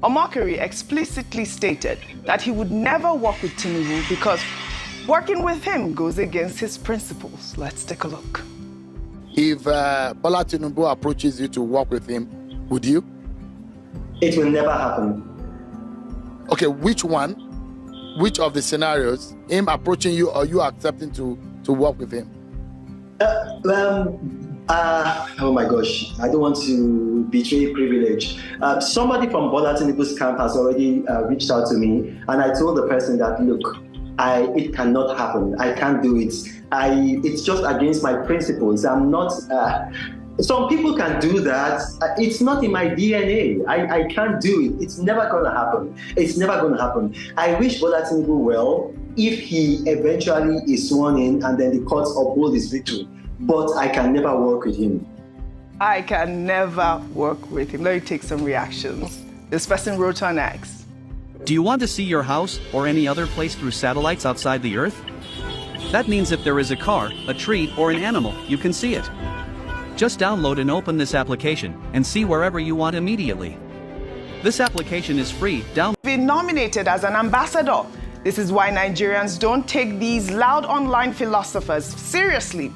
Omokri explicitly stated that he would never work with Tinubu because working with him goes against his principles. Let's take a look. If Bola Tinubu approaches you to work with him, would you? It will never happen. Okay, which one? Which of the scenarios? Him approaching you or you accepting to work with him? Oh my gosh, I don't want to betray privilege. Somebody from Bola Tinubu's camp has already reached out to me, and I told the person that, look, it cannot happen. I can't do it. It's just against my principles. I'm not. Some people can do that. It's not in my DNA. I can't do it. It's never going to happen. It's never going to happen. I wish Bola Tinubu well if he eventually is sworn in and then the courts uphold his victory. But I can never work with him. I can never work with him. Let me take some reactions. This person wrote on X. Do you want to see your house or any other place through satellites outside the Earth? That means if there is a car, a tree, or an animal, you can see it. Just download and open this application and see wherever you want immediately. This application is free. Been nominated as an ambassador. This is why Nigerians don't take these loud online philosophers seriously.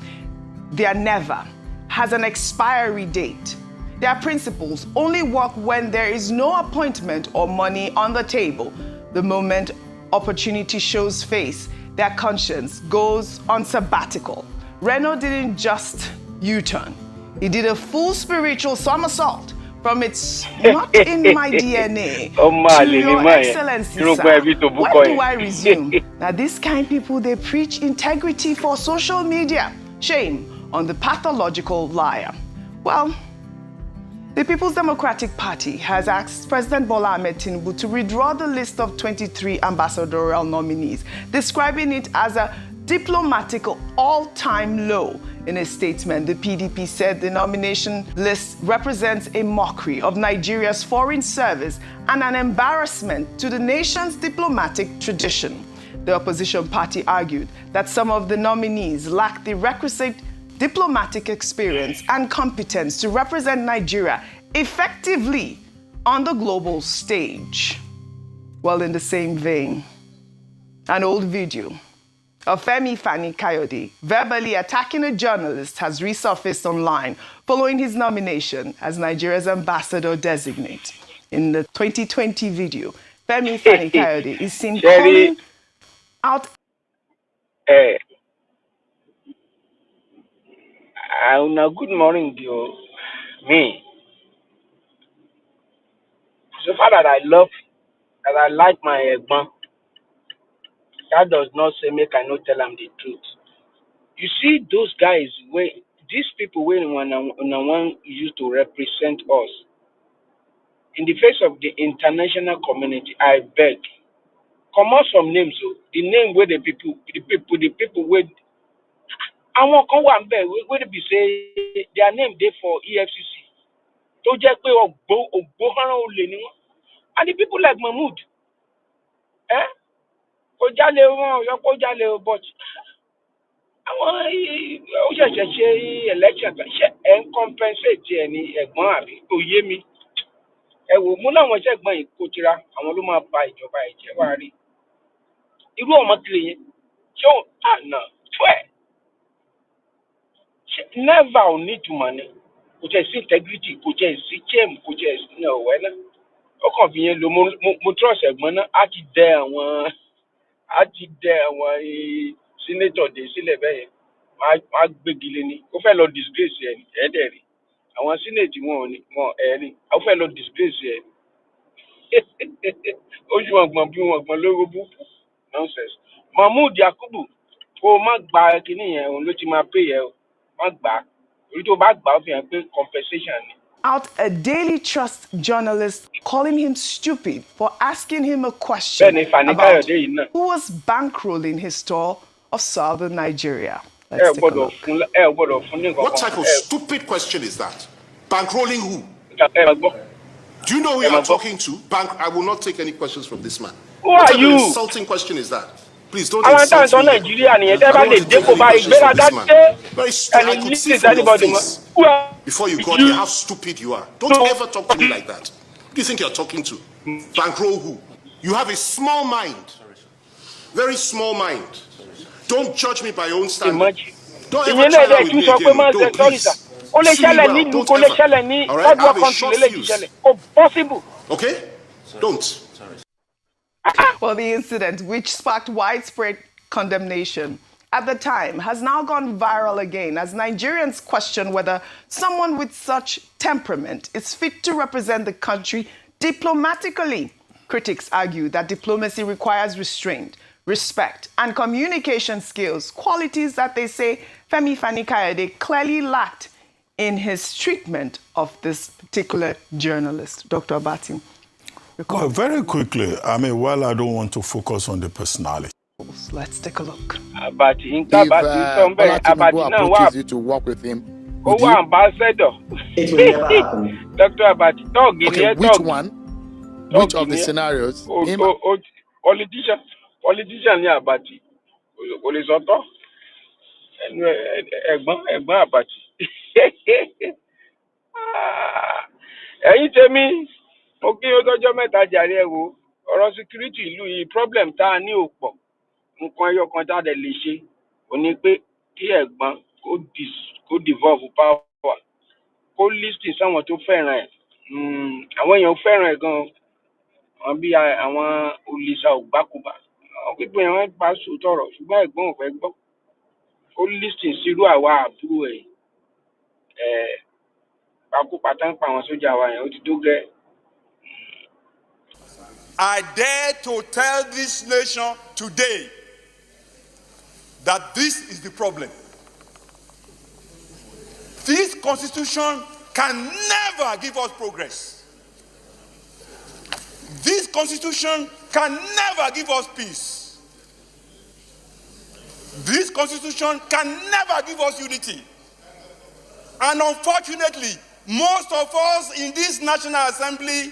Their never has an expiry date. Their principles only work when there is no appointment or money on the table. The moment opportunity shows face, their conscience goes on sabbatical. Reno didn't just U-turn. He did a full spiritual somersault from its not in my DNA to your excellency, sir. When do I resume? Now, these kind of people, they preach integrity for social media. Shame on the pathological liar. Well, the People's Democratic Party has asked President Bola Ahmed Tinubu to withdraw the list of 23 ambassadorial nominees, describing it as a diplomatic all-time low. In a statement, the PDP said the nomination list represents a mockery of Nigeria's foreign service and an embarrassment to the nation's diplomatic tradition. The opposition party argued that some of the nominees lack the requisite diplomatic experience and competence to represent Nigeria effectively on the global stage. Well, in the same vein, an old video of Femi Fani-Kayode verbally attacking a journalist has resurfaced online following his nomination as Nigeria's ambassador designate. In the 2020 video, Femi Fani-Kayode is seen calling out. Good morning, dear. Me. So far that I like my Egbon, that does not say make I not tell them the truth. You see, those guys, these people when one used to represent us in the face of the international community, I beg, come out some names. So the name where the people where I won't come one beg where they be say their name there for EFCC. To just pay and the people like Mahmoud, but I want election and compensate any Egmon to hear me. Muna was a my Kutira, and Luma by Jobai. You go on so no, never need to money. Which is integrity, which is shame, which is no when. O convenient, Mutros Egmona, senator de Silebe. My big guilty. O fellow disgrace here, I want senate more early. I fellow disgrace here. Nonsense. Mahmoud Yakubu, Magba Kini, Lutima pay, Magba, little back and pay compensation. Out a Daily Trust journalist calling him stupid for asking him a question about who was bankrolling his store of southern Nigeria. Let's take a look. What type of stupid question is that? Bankrolling who? Do you know who you are talking to? I will not take any questions from this man. What type of insulting question is that? Please don't insult me. Very stupid. I could see from your face before you got here how stupid you are. Don't ever talk to me like that. Who do you think you're talking to? Bankroll who? You have a small mind. Very small mind. Don't judge me by your own standard. Don't ever try that with me again. Don't, please. See me well. Don't ever. All right? I have a short fuse. Possible. Okay? Don't. Well, the incident, which sparked widespread condemnation at the time, has now gone viral again as Nigerians question whether someone with such temperament is fit to represent the country diplomatically. Critics argue that diplomacy requires restraint, respect, and communication skills, qualities that they say Femi Fani-Kayode clearly lacked in his treatment of this particular journalist. Dr. Abati. Well, very quickly, I don't want to focus on the personality. Let's take a look. If Bola Tinubu approaches you to work with him, would you? Ambassador. It will never happen. Dr. Abati, dog in Okay, here, which dog. one? Which of the scenarios? Politician ní Abati. Kò lè sọ́tọ̀. Ẹ̀gbọ́n Abati. Ẹ̀yin tèmi, mo kí ó tọ́jọ́ mẹ́ta jàre ẹ̀ wò. Ọ̀rọ̀ security ìlú yìí problem tá a ní ò pọ̀. Nǹkan ẹyọ kan tá a dẹ̀ lè ṣe ò ní pé kí ẹ̀gbọ́n kó devolve power. Kó listen sáwọn tó fẹ́ràn ẹ̀. Àwọn èèyàn fẹ́ràn ẹ̀ gan-an. Àwọn bí àwọn olùsà ògbákùbà. Àwọn pípẹ́ yẹn wọ́n bá sòótọ́ ọ̀rọ̀ ṣùgbọ́n ẹ̀gbọ́n ò fẹ́ gbọ́. Kó listen sírú àwa àbúrò ẹ̀. Pakúpatá ń pa àwọn sójà wa yẹn ó ti tó gẹ́. I dare to tell this nation today that this is the problem. This constitution can never give us progress. This constitution can never give us peace. This constitution can never give us unity. And unfortunately, most of us in this National Assembly,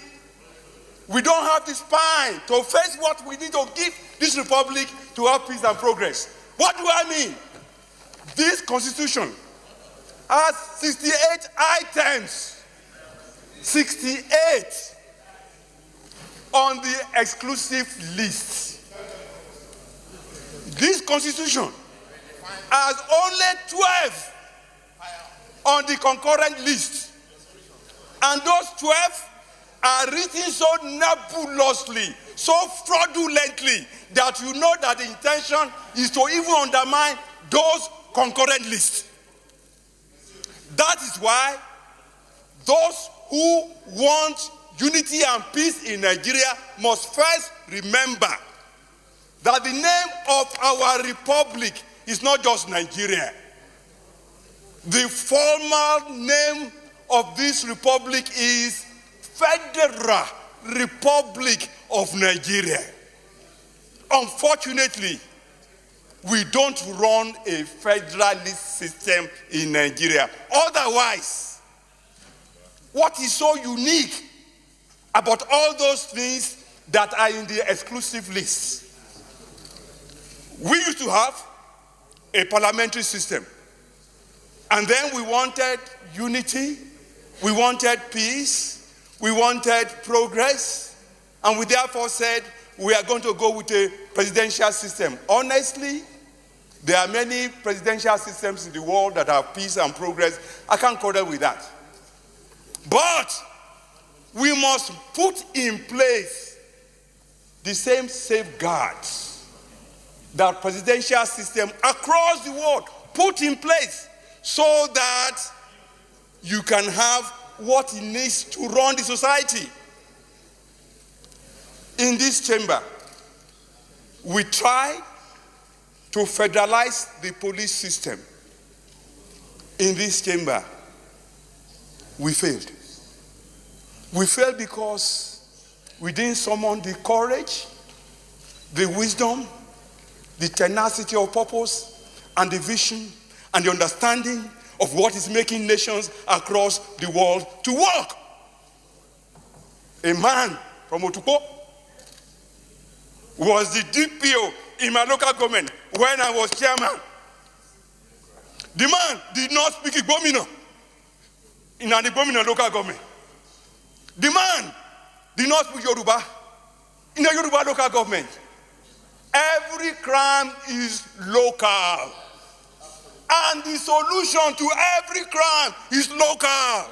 we don't have the spine to face what we need to give this republic to have peace and progress. What do I mean? This constitution has 68 items. 68 on the exclusive list. This constitution has only 12 on the concurrent list. And those 12 are written so nebulously, so fraudulently, that you know that the intention is to even undermine those concurrent lists. That is why those who want unity and peace in Nigeria must first remember that the name of our republic is not just Nigeria. The formal name of this republic is Federal Republic of Nigeria. Unfortunately, we don't run a federalist system in Nigeria. Otherwise, what is so unique about all those things that are in the exclusive list? We used to have a parliamentary system. And then we wanted unity, we wanted peace, we wanted progress, and we therefore said we are going to go with a presidential system. Honestly, there are many presidential systems in the world that have peace and progress. I can't quarrel with that. But we must put in place the same safeguards that presidential system across the world put in place so that you can have what it needs to run the society. In this chamber, we try to federalize the police system. In this chamber, we failed. We failed because we didn't summon the courage, the wisdom, the tenacity of purpose, and the vision, and the understanding of what is making nations across the world to work. A man from Otukpo was the DPO in my local government when I was chairman. The man did not speak Igbomina in an Igbomina local government. The man do not speak Yoruba. In the Yoruba local government, every crime is local. And the solution to every crime is local.